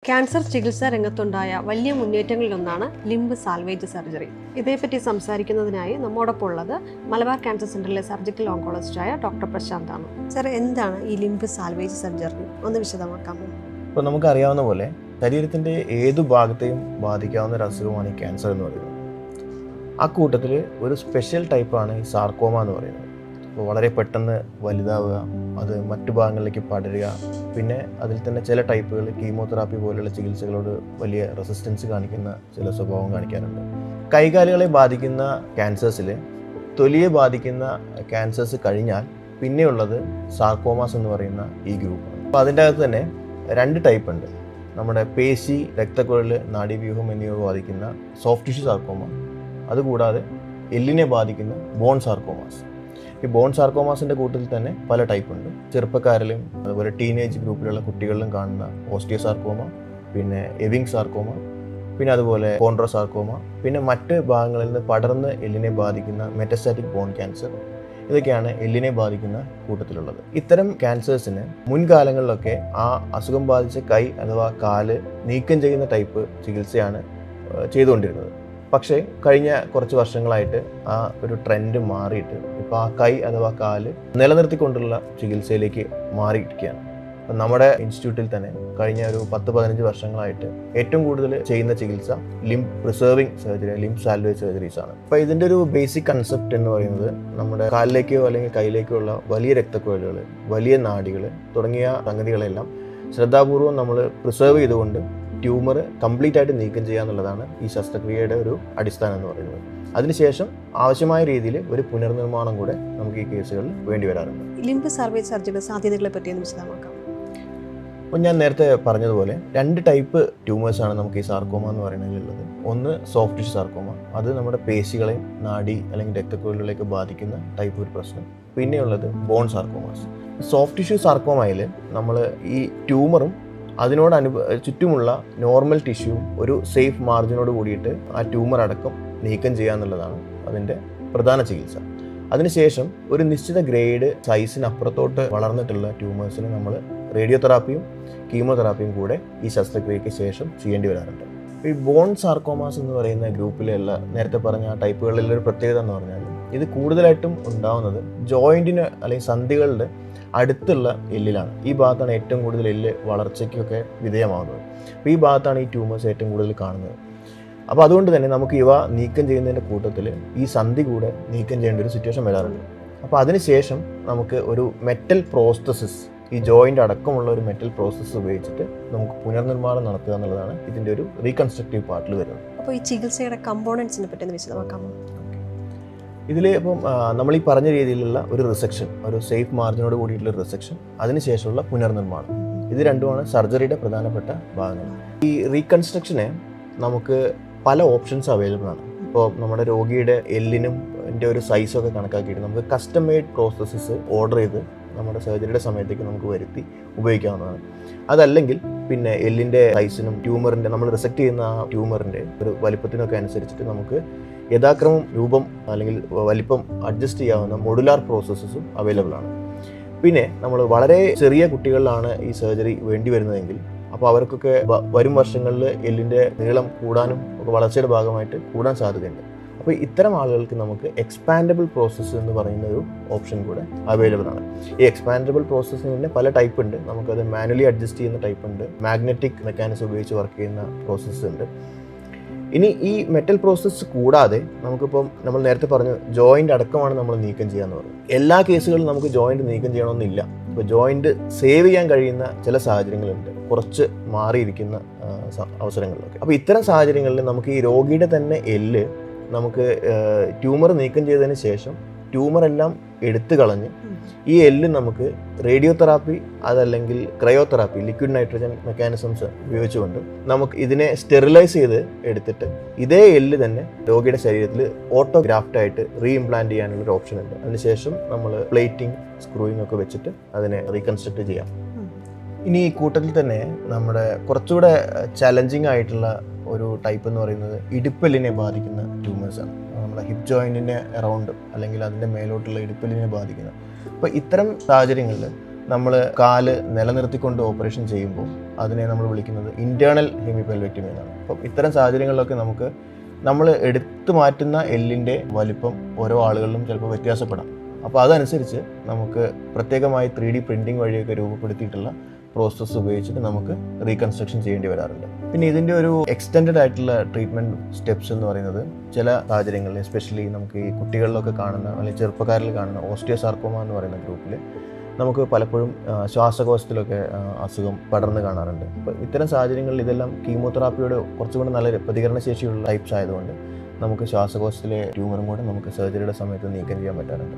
Cancer ചികിത്സാ രംഗത്തുണ്ടായ വലിയ മുന്നേറ്റങ്ങളിലൊന്നാണ് limb salvage surgery. ഇതേപ്പറ്റി സംസാരിക്കുന്നതിനായി നമ്മോടൊപ്പം ഉള്ളത് മലബാർ ക്യാൻസർ സെന്ററിലെ സർജിക്കൽ ഓങ്കോളജിസ്റ്റായ ഡോക്ടർ പ്രശാന്ത് ആണ്. സർ, എന്താണ് ഈ ലിംബ് സാൽവേജ് സർജറി? ഒന്ന് വിശദമാക്കാമോ? ഇപ്പോൾ നമുക്കറിയാവുന്ന പോലെ ശരീരത്തിൻ്റെ ഏതു ഭാഗത്തെയും ബാധിക്കാവുന്ന ഒരു അസുഖമാണ് ഈ ക്യാൻസർ എന്ന് പറയുന്നത്. ആ കൂട്ടത്തിൽ ഒരു സ്പെഷ്യൽ ടൈപ്പാണ് ഈ സാർക്കോമ എന്ന് പറയുന്നത്. അപ്പോൾ വളരെ പെട്ടെന്ന് വലുതാവുക, അത് മറ്റു ഭാഗങ്ങളിലേക്ക് പടരുക, പിന്നെ അതിൽ തന്നെ ചില ടൈപ്പുകൾ കീമോതെറാപ്പി പോലെയുള്ള ചികിത്സകളോട് വലിയ റെസിസ്റ്റൻസ് കാണിക്കുന്ന ചില സ്വഭാവം കാണിക്കാറുണ്ട്. കൈകാലുകളെ ബാധിക്കുന്ന ക്യാൻസേഴ്സിൽ തൊലിയെ ബാധിക്കുന്ന ക്യാൻസേഴ്സ് കഴിഞ്ഞാൽ പിന്നെയുള്ളത് സാർക്കോമാസ് എന്ന് പറയുന്ന ഈ ഗ്രൂപ്പാണ്. അപ്പോൾ അതിൻ്റെ അകത്ത് തന്നെ രണ്ട് ടൈപ്പ് ഉണ്ട്. നമ്മുടെ പേശി, രക്തക്കുഴൽ, നാഡീവ്യൂഹം എന്നിവ ബാധിക്കുന്ന സോഫ്റ്റ് ടിഷ്യൂ സാർക്കോമ, അതുകൂടാതെ എല്ലിനെ ബാധിക്കുന്ന ബോൺ സാർക്കോമാസ്. ഈ ബോൺ സാർക്കോമാസിൻ്റെ കൂട്ടത്തിൽ തന്നെ പല ടൈപ്പ് ഉണ്ട്. ചെറുപ്പക്കാരിലും അതുപോലെ ടീനേജ് ഗ്രൂപ്പിലുള്ള കുട്ടികളിലും കാണുന്ന ഓസ്റ്റിയോസാർക്കോമ, പിന്നെ എവിങ് സാർക്കോമ, പിന്നെ അതുപോലെ കോൺട്രോസാർക്കോമ, പിന്നെ മറ്റ് ഭാഗങ്ങളിൽ നിന്ന് പടർന്ന് എല്ലിനെ ബാധിക്കുന്ന മെറ്റസ്റ്റാറ്റിക് ബോൺ ക്യാൻസർ. ഇതൊക്കെയാണ് എല്ലിനെ ബാധിക്കുന്ന കൂട്ടത്തിലുള്ളത്. ഇത്തരം ക്യാൻസേഴ്സിന് മുൻകാലങ്ങളിലൊക്കെ ആ അസുഖം ബാധിച്ച കൈ അഥവാ കാല് നീക്കം ചെയ്യുന്ന ടൈപ്പ് ചികിത്സയാണ് ചെയ്തുകൊണ്ടിരുന്നത്. പക്ഷേ കഴിഞ്ഞ കുറച്ച് വർഷങ്ങളായിട്ട് ആ ഒരു ട്രെൻഡ് മാറിയിട്ട് ഇപ്പോൾ ആ കൈ അഥവാ കാല് നിലനിർത്തിക്കൊണ്ടുള്ള ചികിത്സയിലേക്ക് മാറിയിരിക്കുകയാണ്. നമ്മുടെ ഇൻസ്റ്റിറ്റ്യൂട്ടിൽ തന്നെ കഴിഞ്ഞ ഒരു 10-15 വർഷങ്ങളായിട്ട് ഏറ്റവും കൂടുതൽ ചെയ്യുന്ന ചികിത്സ limb preserving surgery, limb salvage surgeries ആണ്. അപ്പോൾ ഇതിൻ്റെ ഒരു ബേസിക് കൺസെപ്റ്റ് എന്ന് പറയുന്നത് നമ്മുടെ കാലിലേക്കോ അല്ലെങ്കിൽ കൈയിലേക്കോ ഉള്ള വലിയ രക്തക്കുഴലുകൾ, വലിയ നാഡികൾ തുടങ്ങിയ സംഗതികളെല്ലാം ശ്രദ്ധാപൂർവം നമ്മൾ പ്രിസർവ് ചെയ്തുകൊണ്ട് ട്യൂമർ കംപ്ലീറ്റ് ആയിട്ട് നീക്കം ചെയ്യുക എന്നുള്ളതാണ് ഈ ശസ്ത്രക്രിയയുടെ ഒരു അടിസ്ഥാനം എന്ന് പറയുന്നത്. അതിനുശേഷം ആവശ്യമായ രീതിയിൽ ഒരു പുനർനിർമ്മാണം കൂടെ നമുക്ക് ഈ കേസുകളിൽ വേണ്ടി വരാറുണ്ട്. ലിംബ് സാൽവേജ് സർജറിയുടെ സാധ്യതകളെ പറ്റി ഒന്ന് വിശദമാക്കാം. അപ്പോൾ ഞാൻ നേരത്തെ പറഞ്ഞതുപോലെ രണ്ട് ടൈപ്പ് ട്യൂമേഴ്സാണ് നമുക്ക് ഈ സാർക്കോമ എന്ന് പറയുന്നതിലുള്ളത്. ഒന്ന് സോഫ്റ്റ് ടിഷ്യൂ സാർക്കോമ, അത് നമ്മുടെ പേശികളെയും നാഡി അല്ലെങ്കിൽ രക്തക്കുഴലുകളെയൊക്കെ ബാധിക്കുന്ന ടൈപ്പ് ഒരു പ്രശ്നം. പിന്നെയുള്ളത് ബോൺ സാർക്കോമാസ്. സോഫ്റ്റ് ടിഷ്യൂ സാർക്കോമയിൽ നമ്മൾ ഈ ട്യൂമറും അതിനോട് ചുറ്റുമുള്ള നോർമൽ ടിഷ്യൂവും ഒരു സേഫ് മാർജിനോട് കൂടിയിട്ട് ആ ട്യൂമർ അടക്കം നീക്കം ചെയ്യുക എന്നുള്ളതാണ് അതിൻ്റെ പ്രധാന ചികിത്സ. അതിനുശേഷം ഒരു നിശ്ചിത ഗ്രേഡ് സൈസിനപ്പുറത്തോട്ട് വളർന്നിട്ടുള്ള ട്യൂമേഴ്സിന് നമ്മൾ റേഡിയോതെറാപ്പിയും കീമോതെറാപ്പിയും കൂടെ ഈ ശസ്ത്രക്രിയയ്ക്ക് ശേഷം ചെയ്യേണ്ടി വരാറുണ്ട്. ഈ ബോൺ സാർക്കോമാസ് എന്ന് പറയുന്ന ഗ്രൂപ്പിലുള്ള നേരത്തെ പറഞ്ഞ ആ ടൈപ്പുകളിലെ ഒരു പ്രത്യേകത എന്ന് പറഞ്ഞാൽ ഇത് കൂടുതലായിട്ടും ഉണ്ടാവുന്നത് ജോയിൻറ്റിന് അല്ലെങ്കിൽ സന്ധികളുടെ അടുത്തുള്ള എല്ലിലാണ്. ഈ ഭാഗത്താണ് ഏറ്റവും കൂടുതൽ എല്ല് വളർച്ചയ്ക്കൊക്കെ വിധേയമാകുന്നത്. അപ്പോൾ ഈ ഭാഗത്താണ് ഈ ട്യൂമേഴ്സ് ഏറ്റവും കൂടുതൽ കാണുന്നത്. അപ്പോൾ അതുകൊണ്ട് തന്നെ നമുക്ക് ഇവ നീക്കം ചെയ്യുന്നതിൻ്റെ കൂട്ടത്തിൽ ഈ സന്ധി കൂടെ നീക്കം ചെയ്യേണ്ട ഒരു സിറ്റുവേഷൻ വരാറുണ്ട്. അപ്പോൾ അതിനുശേഷം നമുക്ക് ഒരു മെറ്റൽ പ്രോസ്തസിസ്, ഈ ജോയിൻ്റ് അടക്കമുള്ള ഒരു മെറ്റൽ പ്രോസസ്സ് ഉപയോഗിച്ചിട്ട് നമുക്ക് പുനർനിർമ്മാണം നടത്തുക എന്നുള്ളതാണ് ഇതിൻ്റെ ഒരു റീകൺസ്ട്രക്റ്റീവ് പാർട്ടിൽ വരുന്നത്. അപ്പോൾ ഈ ചികിത്സയുടെ കമ്പോണൻസിനെ പറ്റി ഒന്ന് വിശദമാക്കാമോ? ഇതിൽ ഇപ്പം നമ്മൾ ഈ പറഞ്ഞ രീതിയിലുള്ള ഒരു റിസെക്ഷൻ, ഒരു സേഫ് മാർജിനോട് കൂടിയിട്ടുള്ള റിസെക്ഷൻ, അതിനുശേഷമുള്ള പുനർനിർമ്മാണം, ഇത് രണ്ടുമാണ് സർജറിയുടെ പ്രധാനപ്പെട്ട ഭാഗങ്ങൾ. ഈ റീകൺസ്ട്രക്ഷന് നമുക്ക് പല ഓപ്ഷൻസ് അവൈലബിൾ ആണ്. ഇപ്പോൾ നമ്മുടെ രോഗിയുടെ എല്ലിനും ഒരു സൈസൊക്കെ കണക്കാക്കിയിട്ട് നമുക്ക് കസ്റ്റം മെയ്ഡ് പ്രോസസ്സസ് ഓർഡർ ചെയ്ത് നമ്മുടെ സർജറിയുടെ സമയത്തേക്ക് നമുക്ക് വരുത്തി ഉപയോഗിക്കാവുന്നതാണ്. അതല്ലെങ്കിൽ പിന്നെ എല്ലിൻ്റെ സൈസിനും ട്യൂമറിൻ്റെ, നമ്മൾ റിസെക്റ്റ് ചെയ്യുന്ന ആ ട്യൂമറിൻ്റെ ഒരു വലിപ്പത്തിനൊക്കെ അനുസരിച്ചിട്ട് നമുക്ക് യഥാക്രമം രൂപം അല്ലെങ്കിൽ വലിപ്പം അഡ്ജസ്റ്റ് ചെയ്യാവുന്ന മോഡുലാർ പ്രോസസ്സസും അവൈലബിൾ ആണ്. പിന്നെ നമ്മൾ വളരെ ചെറിയ കുട്ടികളിലാണ് ഈ സർജറി വേണ്ടി വരുന്നതെങ്കിൽ അപ്പോൾ അവർക്കൊക്കെ വരും വർഷങ്ങളിൽ എല്ലിൻ്റെ നീളം കൂടാനും ഒക്കെ വളർച്ചയുടെ ഭാഗമായിട്ട് കൂടാൻ സാധ്യതയുണ്ട്. അപ്പോൾ ഇത്തരം ആളുകൾക്ക് നമുക്ക് എക്സ്പാൻഡബിൾ പ്രോസസ്സ് എന്ന് പറയുന്ന ഒരു ഓപ്ഷൻ കൂടെ അവൈലബിൾ ആണ്. ഈ എക്സ്പാൻഡബിൾ പ്രോസസ്സിന് തന്നെ പല ടൈപ്പ് ഉണ്ട്. നമുക്കത് മാനുവലി അഡ്ജസ്റ്റ് ചെയ്യുന്ന ടൈപ്പ് ഉണ്ട്, മാഗ്നറ്റിക് മെക്കാനിസം ഉപയോഗിച്ച് വർക്ക് ചെയ്യുന്ന പ്രോസസ്സ് ഉണ്ട്. ഇനി ഈ മെറ്റൽ പ്രോസസ്സ് കൂടാതെ നമുക്കിപ്പം നമ്മൾ നേരത്തെ പറഞ്ഞു ജോയിൻ്റ് അടക്കമാണ് നമ്മൾ നീക്കം ചെയ്യാന്ന് പറഞ്ഞു. എല്ലാ കേസുകളിലും നമുക്ക് ജോയിൻ്റ് നീക്കം ചെയ്യണമെന്നില്ല. ഇപ്പോൾ ജോയിൻ്റ് സേവ് ചെയ്യാൻ കഴിയുന്ന ചില സാഹചര്യങ്ങളുണ്ട്, കുറച്ച് മാറിയിരിക്കുന്ന അവസരങ്ങളിലൊക്കെ. അപ്പോൾ ഇത്തരം സാഹചര്യങ്ങളിൽ നമുക്ക് ഈ രോഗിയുടെ തന്നെ എല്ല് നമുക്ക് ട്യൂമർ നീക്കം ചെയ്തതിന് ശേഷം ട്യൂമറെല്ലാം എടുത്തു കളഞ്ഞ് ഈ എല്ല് നമുക്ക് റേഡിയോതെറാപ്പി അതല്ലെങ്കിൽ ക്രയോതെറാപ്പി, ലിക്വിഡ് നൈട്രജൻ മെക്കാനിസംസ് ഉപയോഗിച്ചുകൊണ്ട് നമുക്ക് ഇതിനെ സ്റ്റെറിലൈസ് ചെയ്ത് എടുത്തിട്ട് ഇതേ എല്ല് തന്നെ രോഗിയുടെ ശരീരത്തിൽ ഓട്ടോഗ്രാഫ്റ്റ് ആയിട്ട് റീഇംപ്ലാന്റ് ചെയ്യാനുള്ളൊരു ഓപ്ഷൻ ഉണ്ട്. അതിനുശേഷം നമ്മൾ പ്ലേറ്റിംഗ്, സ്ക്രൂയിങ് ഒക്കെ വെച്ചിട്ട് അതിനെ റീകൺസ്ട്രക്ട് ചെയ്യാം. ഇനി ഈ കൂട്ടത്തിൽ തന്നെ നമ്മുടെ കുറച്ചുകൂടെ ചലഞ്ചിങ് ആയിട്ടുള്ള ഒരു ടൈപ്പ് എന്ന് പറയുന്നത് ഇടുപ്പെല്ലിനെ ബാധിക്കുന്ന ട്യൂമേഴ്സാണ്. നമ്മുടെ ഹിപ്പ് ജോയിൻറ്റിൻ്റെ അറൗണ്ട് അല്ലെങ്കിൽ അതിൻ്റെ മേലോട്ടുള്ള ഇടുപ്പെല്ലിനെ ബാധിക്കുന്നത്. അപ്പോൾ ഇത്തരം സാഹചര്യങ്ങളിൽ നമ്മൾ കാല് നിലനിർത്തിക്കൊണ്ട് ഓപ്പറേഷൻ ചെയ്യുമ്പോൾ അതിനെ നമ്മൾ വിളിക്കുന്നത് ഇൻറ്റേർണൽ ഹെമിപെൽവിക്ടമി എന്നാണ്. അപ്പം ഇത്തരം സാഹചര്യങ്ങളിലൊക്കെ നമ്മൾ എടുത്തു മാറ്റുന്ന എല്ലിൻ്റെ വലിപ്പം ഓരോ ആളുകളിലും ചിലപ്പോൾ വ്യത്യാസപ്പെടാം. അപ്പോൾ അതനുസരിച്ച് നമുക്ക് പ്രത്യേകമായി 3D പ്രിൻറ്റിംഗ് വഴിയൊക്കെ രൂപപ്പെടുത്തിയിട്ടുള്ള പ്രോസസ്സ് ഉപയോഗിച്ചിട്ട് നമുക്ക് റീകൺസ്ട്രക്ഷൻ ചെയ്യേണ്ടി വരാറുണ്ട്. പിന്നെ ഇതിൻ്റെ ഒരു എക്സ്റ്റെൻഡഡ് ആയിട്ടുള്ള ട്രീറ്റ്മെൻറ്റ് സ്റ്റെപ്സ് എന്ന് പറയുന്നത് ചില സാഹചര്യങ്ങളിൽ എസ്പെഷ്യലി നമുക്ക് ഈ കുട്ടികളിലൊക്കെ കാണുന്ന അല്ലെങ്കിൽ ചെറുപ്പക്കാരിൽ കാണുന്ന ഓസ്റ്റിയോസാർക്കോമ എന്ന് പറയുന്ന ഗ്രൂപ്പിൽ നമുക്ക് പലപ്പോഴും ശ്വാസകോശത്തിലൊക്കെ അസുഖം പടർന്ന് കാണാറുണ്ട്. അപ്പോൾ ഇത്തരം സാഹചര്യങ്ങളിൽ ഇതെല്ലാം കീമോതെറാപ്പിയോട് കുറച്ചുകൂടി നല്ല പ്രതികരണ ശേഷിയുള്ള ടൈപ്സ് ആയതുകൊണ്ട് നമുക്ക് ശ്വാസകോശത്തിലെ ട്യൂമറും കൂടെ നമുക്ക് സർജറിയുടെ സമയത്ത് നീക്കം ചെയ്യാൻ പറ്റാറുണ്ട്.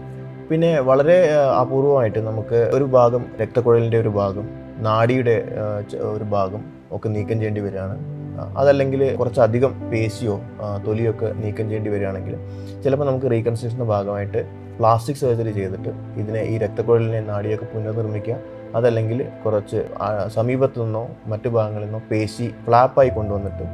പിന്നെ വളരെ അപൂർവമായിട്ട് നമുക്ക് ഒരു ഭാഗം രക്തക്കുഴലിൻ്റെ ഒരു ഭാഗം നാഡിയുടെ ഒരു ഭാഗം ഒക്കെ നീക്കം ചെയ്യേണ്ടി വരികയാണ്. അതല്ലെങ്കിൽ കുറച്ചധികം പേശിയോ തൊലിയൊക്കെ നീക്കം ചെയ്യേണ്ടി വരികയാണെങ്കിൽ ചിലപ്പോൾ നമുക്ക് റീകൺസ്ട്രക്ഷൻ്റെ ഭാഗമായിട്ട് പ്ലാസ്റ്റിക് സർജറി ചെയ്തിട്ട് ഈ രക്തക്കുഴലിനെ നാഡിയൊക്കെ പുനർനിർമ്മിക്കുക. അതല്ലെങ്കിൽ കുറച്ച് സമീപത്തു നിന്നോ മറ്റു ഭാഗങ്ങളിൽ നിന്നോ പേശി ഫ്ലാപ്പായി കൊണ്ടുവന്നിട്ട്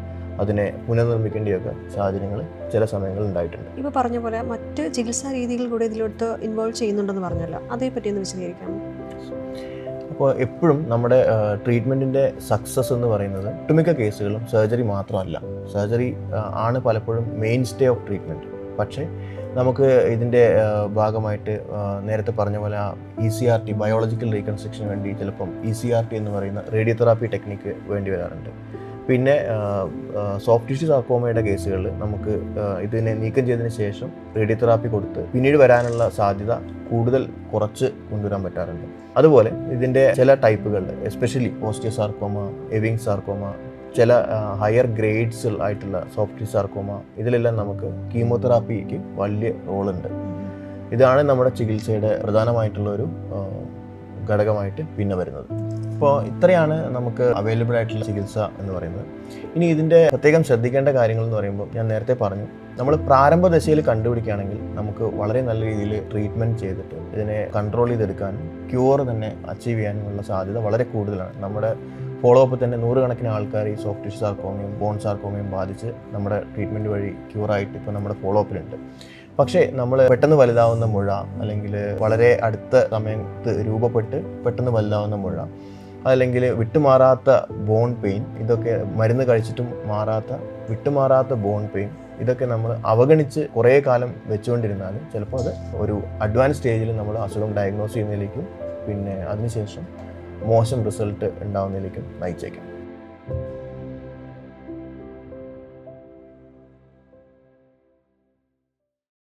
അതിനെ പുനർനിർമ്മിക്കേണ്ടിയൊക്കെ സാഹചര്യങ്ങൾ ചില സമയങ്ങളിൽ ഉണ്ടായിട്ടുണ്ട്. ഇപ്പോൾ പറഞ്ഞ പോലെ മറ്റ് ചികിത്സാ രീതികൾ കൂടെ ഇതിലോട്ട് ഇൻവോൾവ് ചെയ്യുന്നുണ്ടെന്ന് പറഞ്ഞല്ലോ, അതേപ്പറ്റി ഒന്ന് വിശദീകരിക്കാം. അപ്പോൾ എപ്പോഴും നമ്മുടെ ട്രീറ്റ്മെൻറ്റിൻ്റെ സക്സസ് എന്ന് പറയുന്നത് ഒട്ടുമിക്ക കേസുകളും സർജറി മാത്രമല്ല. സർജറി ആണ് പലപ്പോഴും മെയിൻ സ്റ്റേ ഓഫ് ട്രീറ്റ്മെൻറ്റ്. പക്ഷേ നമുക്ക് ഇതിൻ്റെ ഭാഗമായിട്ട് നേരത്തെ പറഞ്ഞ പോലെ ECRT ബയോളജിക്കൽ റീകൺസ്ട്രക്ഷന് വേണ്ടി ചിലപ്പം ECRT എന്ന് പറയുന്ന റേഡിയോതെറാപ്പി ടെക്നിക്ക് വേണ്ടി വരാറുണ്ട്. പിന്നെ സോഫ്റ്റ് ടിഷ്യൂ സാർക്കോമയുടെ കേസുകളിൽ നമുക്ക് ഇതിനെ നീക്കം ചെയ്തതിന് ശേഷം റേഡിയോതെറാപ്പി കൊടുത്ത് പിന്നീട് വരാനുള്ള സാധ്യത കൂടുതൽ കുറച്ച് കൊണ്ടുവരാൻ പറ്റാറുണ്ട്. അതുപോലെ ഇതിൻ്റെ ചില ടൈപ്പുകളിൽ എസ്പെഷ്യലി ഓസ്റ്റിയോസാർക്കോമ, എവിങ് സാർക്കോമ, ചില ഹയർ ഗ്രേഡ്സ് ആയിട്ടുള്ള സോഫ്റ്റ് ടിഷ്യൂ സാർക്കോമ, ഇതിലെല്ലാം നമുക്ക് കീമോതെറാപ്പിക്ക് വലിയ റോളുണ്ട്. ഇതാണ് നമ്മുടെ ചികിത്സയുടെ പ്രധാനമായിട്ടുള്ള ഒരു ഘടകമായിട്ട് പിന്നെ വരുന്നത്. അപ്പോൾ ഇത്രയാണ് നമുക്ക് അവൈലബിൾ ആയിട്ടുള്ള ചികിത്സ എന്ന് പറയുന്നത്. ഇനി ഇതിൻ്റെ പ്രത്യേകം ശ്രദ്ധിക്കേണ്ട കാര്യങ്ങൾ എന്ന് പറയുമ്പോൾ ഞാൻ നേരത്തെ പറഞ്ഞു, നമ്മൾ പ്രാരംഭ ദശയിൽ കണ്ടുപിടിക്കുകയാണെങ്കിൽ നമുക്ക് വളരെ നല്ല രീതിയിൽ ട്രീറ്റ്മെൻറ്റ് ചെയ്തിട്ട് ഇതിനെ കൺട്രോൾ ചെയ്തെടുക്കാനും ക്യൂർ തന്നെ അച്ചീവ് ചെയ്യാനുമുള്ള സാധ്യത വളരെ കൂടുതലാണ്. നമ്മുടെ ഫോളോ അപ്പ് തന്നെ 100 കണക്കിന് ആൾക്കാർ ഈ സോഫ്റ്റ് ടിഷ്യൂ സാർക്കോമയും ബോൺ സാർക്കോമയും ബാധിച്ച് നമ്മുടെ ട്രീറ്റ്മെൻറ്റ് വഴി ക്യൂറായിട്ട് ഇപ്പോൾ നമ്മുടെ ഫോളോ അപ്പിലുണ്ട്. പക്ഷേ നമ്മൾ പെട്ടെന്ന് വലുതാവുന്ന മുഴ അല്ലെങ്കിൽ വളരെ അടുത്ത സമയത്ത് രൂപപ്പെട്ട് പെട്ടെന്ന് വലുതാവുന്ന മുഴ, അല്ലെങ്കിൽ വിട്ടുമാറാത്ത ബോൺ പെയിൻ, ഇതൊക്കെ മരുന്ന് കഴിച്ചിട്ടും വിട്ടുമാറാത്ത ബോൺ പെയിൻ, ഇതൊക്കെ നമ്മൾ അവഗണിച്ച് കുറേ കാലം വെച്ചുകൊണ്ടിരുന്നാൽ ചിലപ്പോൾ അത് ഒരു അഡ്വാൻസ് സ്റ്റേജിൽ നമ്മൾ അസുഖം ഡയഗ്നോസ് ചെയ്യുന്നതിലേക്കും പിന്നെ അതിനുശേഷം മോശം റിസൾട്ട് ഉണ്ടാവുന്നതിലേക്കും നയിച്ചേക്കാം.